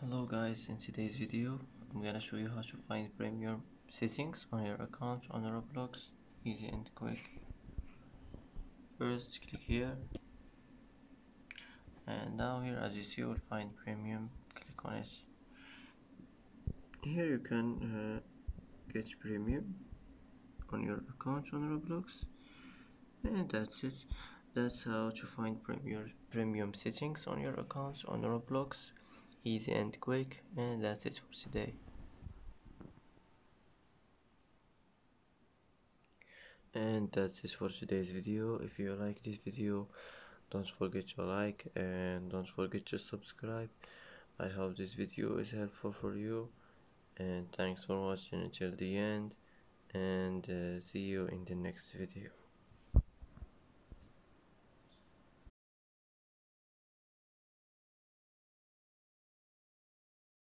Hello guys, in today's video I'm gonna show you how to find premium settings on your account on Roblox, easy and quick. First click here, and now here as you see you'll find premium. Click on it. Here you can get premium on your account on Roblox, and that's it. That's how to find premium settings on your account on Roblox, easy and quick. And that's it for today. And that's it for today's video. If you like this video, don't forget to like and don't forget to subscribe. I hope this video is helpful for you, and thanks for watching until the end, and see you in the next video.